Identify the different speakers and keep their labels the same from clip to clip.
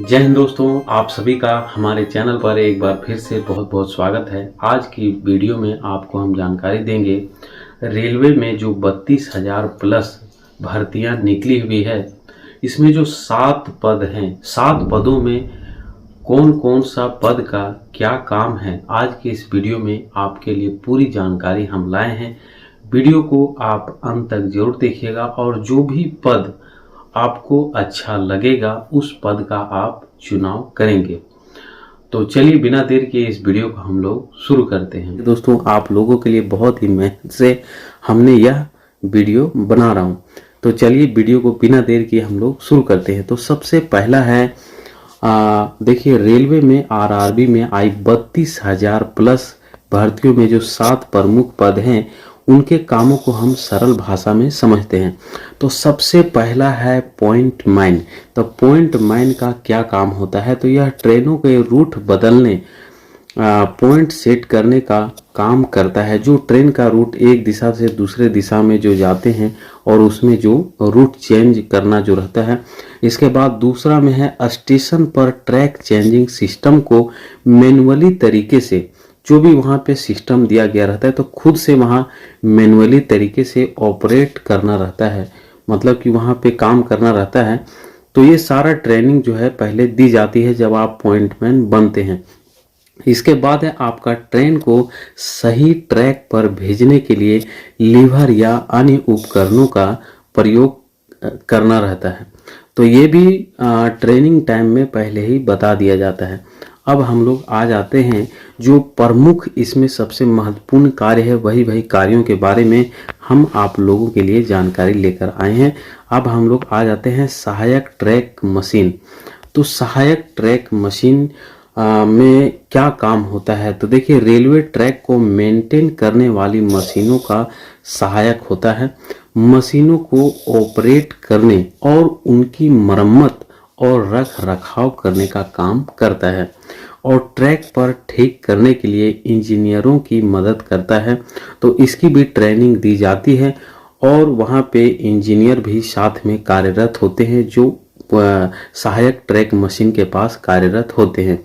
Speaker 1: जय हिंद दोस्तों, आप सभी का हमारे चैनल पर एक बार फिर से बहुत बहुत स्वागत है। आज की वीडियो में आपको हम जानकारी देंगे रेलवे में जो 32,000 प्लस भर्तियां निकली हुई है, इसमें जो 7 पद हैं, 7 पदों में कौन कौन सा पद का क्या काम है, आज के इस वीडियो में आपके लिए पूरी जानकारी हम लाए हैं। वीडियो को आप अंत तक जरूर देखिएगा और जो भी पद आपको अच्छा लगेगा उस पद का आप चुनाव करेंगे। तो चलिए बिना देर के इस वीडियो को हम लोग शुरू करते हैं। दोस्तों, आप लोगों के लिए बहुत ही मेहनत से हमने यह वीडियो बना रहा हूँ, तो चलिए वीडियो को बिना देर के हम लोग शुरू करते हैं। तो सबसे पहला है देखिए, रेलवे में आरआरबी में आई 32,000 प्लस भर्तियों में जो 7 प्रमुख पद हैं उनके कामों को हम सरल भाषा में समझते हैं। तो सबसे पहला है पॉइंट मैन। तो पॉइंट मैन का क्या काम होता है? तो यह ट्रेनों के रूट बदलने, पॉइंट सेट करने का काम करता है। जो ट्रेन का रूट एक दिशा से दूसरे दिशा में जो जाते हैं और उसमें जो रूट चेंज करना जो रहता है। इसके बाद दूसरा में है स्टेशन पर ट्रैक चेंजिंग सिस्टम को मैनुअली तरीके से, जो भी वहाँ पे सिस्टम दिया गया रहता है तो खुद से वहाँ मैनुअली तरीके से ऑपरेट करना रहता है, मतलब कि वहाँ पे काम करना रहता है। तो ये सारा ट्रेनिंग जो है पहले दी जाती है जब आप पॉइंटमैन बनते हैं। इसके बाद है आपका ट्रेन को सही ट्रैक पर भेजने के लिए लीवर या अन्य उपकरणों का प्रयोग करना रहता है। तो ये भी ट्रेनिंग टाइम में पहले ही बता दिया जाता है। अब हम लोग आ जाते हैं जो प्रमुख इसमें सबसे महत्वपूर्ण कार्य है, वही कार्यों के बारे में हम आप लोगों के लिए जानकारी लेकर आए हैं। अब हम लोग आ जाते हैं सहायक ट्रैक मशीन। तो सहायक ट्रैक मशीन में क्या काम होता है? तो देखिए, रेलवे ट्रैक को मेंटेन करने वाली मशीनों का सहायक होता है। मशीनों को ऑपरेट करने और उनकी मरम्मत और रख रखाव करने का काम करता है और ट्रैक पर ठीक करने के लिए इंजीनियरों की मदद करता है। तो इसकी भी ट्रेनिंग दी जाती है और वहाँ पे इंजीनियर भी साथ में कार्यरत होते हैं जो सहायक ट्रैक मशीन के पास कार्यरत होते हैं।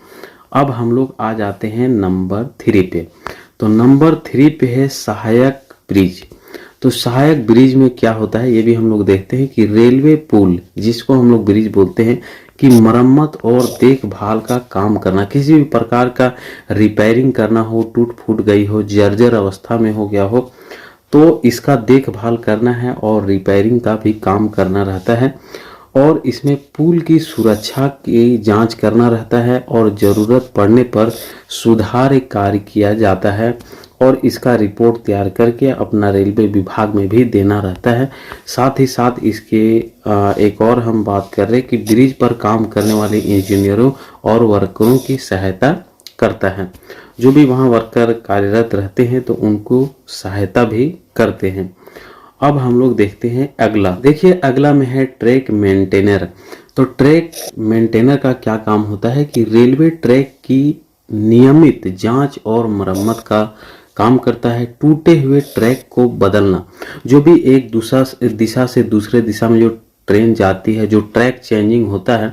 Speaker 1: अब हम लोग आ जाते हैं नंबर 3 पे। तो नंबर 3 पे है सहायक ब्रिज। तो सहायक ब्रिज में क्या होता है ये भी हम लोग देखते हैं कि रेलवे पुल, जिसको हम लोग ब्रिज बोलते हैं, की मरम्मत और देखभाल का काम करना। किसी भी प्रकार का रिपेयरिंग करना हो, टूट फूट गई हो, जर्जर अवस्था में हो गया हो, तो इसका देखभाल करना है और रिपेयरिंग का भी काम करना रहता है। और इसमें पुल की सुरक्षा की जांच करना रहता है और ज़रूरत पड़ने पर सुधार कार्य किया जाता है और इसका रिपोर्ट तैयार करके अपना रेलवे विभाग में भी देना रहता है। साथ ही साथ इसके एक और हम बात कर रहे हैं कि ब्रिज पर काम करने वाले इंजीनियरों और वर्करों की सहायता करता है। जो भी वहाँ वर्कर कार्यरत रहते हैं तो उनको सहायता भी करते हैं। अब हम लोग देखते हैं अगला। देखिए, अगला में है ट्रैक मेंटेनर। तो ट्रैक मेंटेनर का क्या काम होता है कि रेलवे ट्रैक की नियमित जांच और मरम्मत का काम करता है। टूटे हुए ट्रैक को बदलना, जो भी एक दिशा से दूसरे दिशा में जो ट्रेन जाती है, जो ट्रैक चेंजिंग होता है,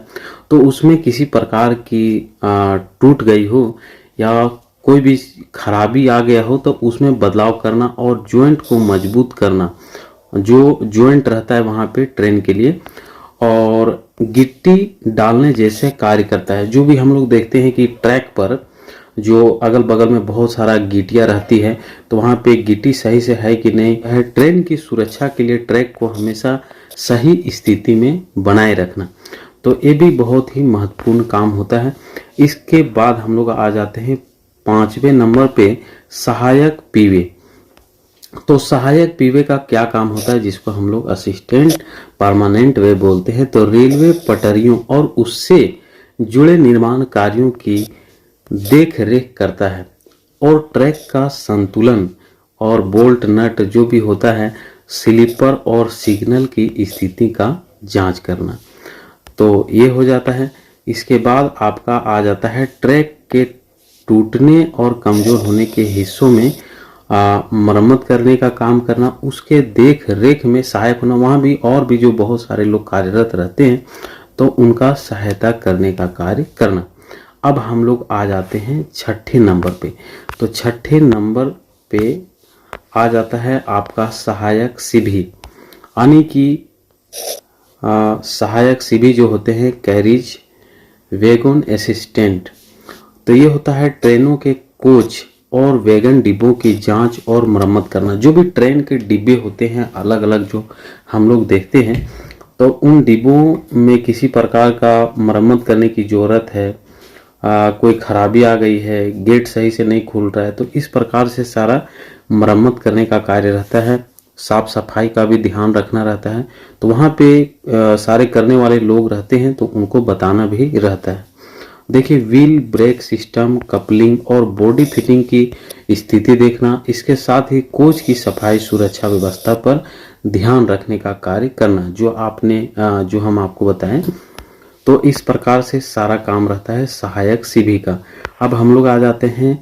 Speaker 1: तो उसमें किसी प्रकार की टूट गई हो या कोई भी खराबी आ गया हो तो उसमें बदलाव करना और जॉइंट को मजबूत करना, जो जॉइंट रहता है वहाँ पे ट्रेन के लिए, और गिट्टी डालने जैसे कार्य करता है। जो भी हम लोग देखते हैं कि ट्रैक पर जो अगल बगल में बहुत सारा गिट्टियाँ रहती है तो वहाँ पे गिट्टी सही से है कि नहीं है। ट्रेन की सुरक्षा के लिए ट्रैक को हमेशा सही स्थिति में बनाए रखना, तो ये भी बहुत ही महत्वपूर्ण काम होता है। इसके बाद हम लोग आ जाते हैं 5वें नंबर पे सहायक पीवे। तो सहायक पीवे का क्या काम होता है, जिसको हम लोग असिस्टेंट परमानेंट वे बोलते हैं। तो रेलवे पटरियों और उससे जुड़े निर्माण कार्यों की देख रेख करता है और ट्रैक का संतुलन और बोल्ट नट जो भी होता है, स्लीपर और सिग्नल की स्थिति का जांच करना। तो ये हो जाता है। इसके बाद आपका आ जाता है ट्रैक के टूटने और कमजोर होने के हिस्सों में मरम्मत करने का काम करना, उसके देख रेख में सहायक होना। वहाँ भी और भी जो बहुत सारे लोग कार्यरत रहते हैं तो उनका सहायता करने का कार्य करना। अब हम लोग आ जाते हैं छठे नंबर पे। तो छठे नंबर पे आ जाता है आपका सहायक सिभी, यानी कि सहायक सिभी जो होते हैं कैरिज वैगन असिस्टेंट। तो ये होता है ट्रेनों के कोच और वैगन डिब्बों की जांच और मरम्मत करना। जो भी ट्रेन के डिब्बे होते हैं अलग अलग जो हम लोग देखते हैं, तो उन डिब्बों में किसी प्रकार का मरम्मत करने की ज़रूरत है, कोई खराबी आ गई है, गेट सही से नहीं खुल रहा है, तो इस प्रकार से सारा मरम्मत करने का कार्य रहता है। साफ सफाई का भी ध्यान रखना रहता है। तो वहाँ पे सारे करने वाले लोग रहते हैं, तो उनको बताना भी रहता है। देखिए, व्हील ब्रेक सिस्टम, कपलिंग और बॉडी फिटिंग की स्थिति देखना, इसके साथ ही कोच की सफाई सुरक्षा व्यवस्था पर ध्यान रखने का कार्य करना, जो हम आपको बताएं। तो इस प्रकार से सारा काम रहता है सहायक सिभी का। अब हम लोग आ जाते हैं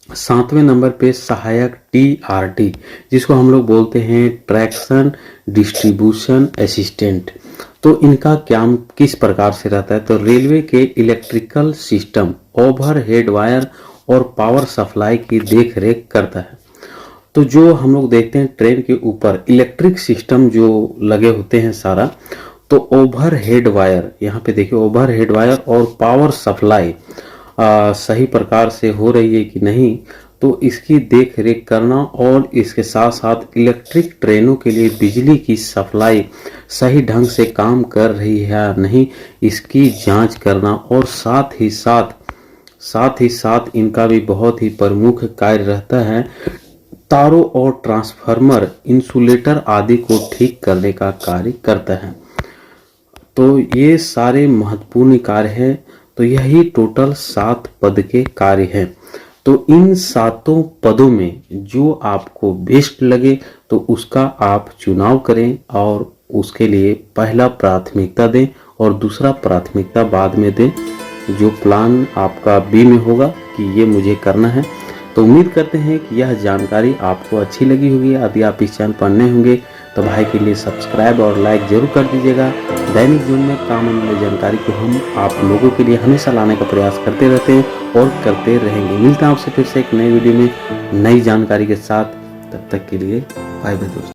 Speaker 1: 7वें नंबर पे सहायक TRT, जिसको हम लोग बोलते हैं ट्रैक्शन डिस्ट्रीब्यूशन असिस्टेंट। तो इनका काम किस प्रकार से रहता है? तो रेलवे के इलेक्ट्रिकल सिस्टम, ओवरहेड वायर और पावर सप्लाई की देख रेख करता है। तो जो हम लोग देखते हैं ट्रेन के ऊपर इलेक्ट्रिक सिस्टम जो लगे होते हैं सारा, तो ओवरहेड वायर, यहाँ पे देखिए ओवरहेड वायर और पावर सप्लाई सही प्रकार से हो रही है कि नहीं, तो इसकी देख रेख करना और इसके साथ साथ इलेक्ट्रिक ट्रेनों के लिए बिजली की सप्लाई सही ढंग से काम कर रही है या नहीं, इसकी जांच करना। और साथ ही साथ इनका भी बहुत ही प्रमुख कार्य रहता है तारों और ट्रांसफार्मर, इंसुलेटर आदि को ठीक करने का कार्य करता है। तो ये सारे महत्वपूर्ण कार्य हैं। तो यही टोटल 7 पद के कार्य हैं। तो इन 7 पदों में जो आपको बेस्ट लगे तो उसका आप चुनाव करें और उसके लिए पहला प्राथमिकता दें और दूसरा प्राथमिकता बाद में दें, जो प्लान आपका बी में होगा कि ये मुझे करना है। तो उम्मीद करते हैं कि यह जानकारी आपको अच्छी लगी होगी। यदि आप इस चैनल पर नए होंगे तो भाई के लिए सब्सक्राइब और लाइक जरूर कर दीजिएगा। दैनिक जीवन में काम आने वाली जानकारी को हम आप लोगों के लिए हमेशा लाने का प्रयास करते रहते हैं और करते रहेंगे। मिलते हैं आपसे फिर से एक नई वीडियो में नई जानकारी के साथ। तब तक के लिए बाय बाय दोस्तों।